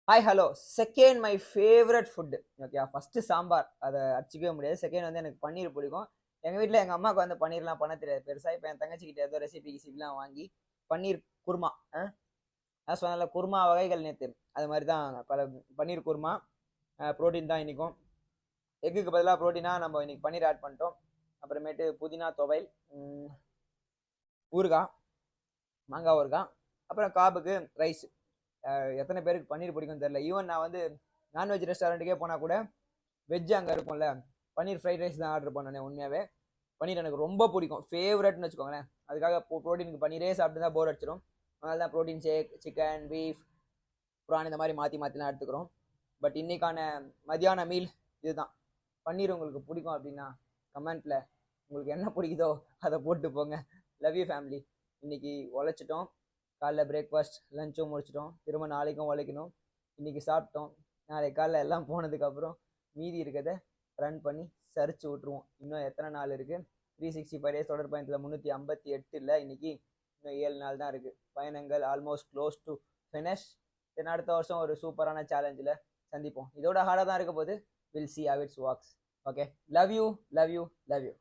Hi hello second my favourite food okay. First sambar, அதை அடிச்சிக்கவே முடியாது. Second வந்து எனக்கு பன்னீர் பிடிக்கும். எங்கள் வீட்டில் எங்கள் அம்மாவுக்கு வந்து பன்னீர்லாம் பண்ண தெரியாது பெருசாக. இப்போ என் தங்கச்சிக்கிட்ட ஏதோ ரெசிபிலாம் வாங்கி பன்னீர் குருமா, அதான் சொன்னால குருமா வகைகள் நேற்று அது மாதிரி தான் பல பன்னீர் குருமா. ப்ரோட்டீன் தான் இன்றைக்கும். எக்குக்கு பதிலாக ப்ரோட்டீனாக நம்ம இன்றைக்கி பன்னீர் ஆட் பண்ணிட்டோம். அப்புறமேட்டு புதினா துவையல், ஊறுகாய், மாங்காய் ஊறுகாய், அப்புறம் காபுக்கு ரைஸ். எத்தனை பேருக்கு பன்னீர் பிடிக்கும்னு தெரியல. ஈவன் நான் வந்து நான்வெஜ் ரெஸ்டாரண்ட்டுக்கே போனால் கூட வெஜ் அங்கே இருக்கும்ல, பன்னீர் ஃப்ரைட் ரைஸ் தான் ஆர்டர் பண்ணேன். உண்மையாகவே பன்னீர் எனக்கு ரொம்ப பிடிக்கும், ஃபேவரட்னு வச்சுக்கோங்களேன். அதுக்காக ப்ரோட்டீனுக்கு பன்னீரே சாப்பிட்டு தான் போர் அடிச்சிடும். அதனால தான் protein shake, chicken, beef, prawn இந்த மாதிரி மாற்றி மாற்றிலாம் எடுத்துக்கிறோம். பட் இன்னைக்கான மதியான மீல் இதுதான். பன்னீர் உங்களுக்கு பிடிக்கும் அப்படின்னா கமெண்ட்டில் உங்களுக்கு என்ன பிடிக்குதோ அதை போட்டு போங்க. Love you family. இன்னைக்கு உழைச்சிட்டோம். காலைல பிரேக்ஃபாஸ்ட் லஞ்சும் முடிச்சிட்டோம். திரும்ப நாளைக்கும் உழைக்கணும். இன்றைக்கி சாப்பிட்டோம். நாளைக்கு காலைல எல்லாம் போனதுக்கப்புறம் மீதி இருக்கிறத ரன் பண்ணி சரிச்சு விட்ருவோம். இன்னும் எத்தனை நாள் இருக்குது? 365 டேஸ் தொடர் பயணத்தில் 358 இல்லை, இன்றைக்கி இன்னும் 7 நாள் தான் இருக்குது. பயணங்கள் ஆல்மோஸ்ட் க்ளோஸ் டு ஃபினிஷ். தென் அடுத்த வருஷம் ஒரு சூப்பரான சேலஞ்சில் சந்திப்போம். இதோட ஹார்டாக தான் இருக்க போது. Will see how it's walks. Okay, love you love you love you.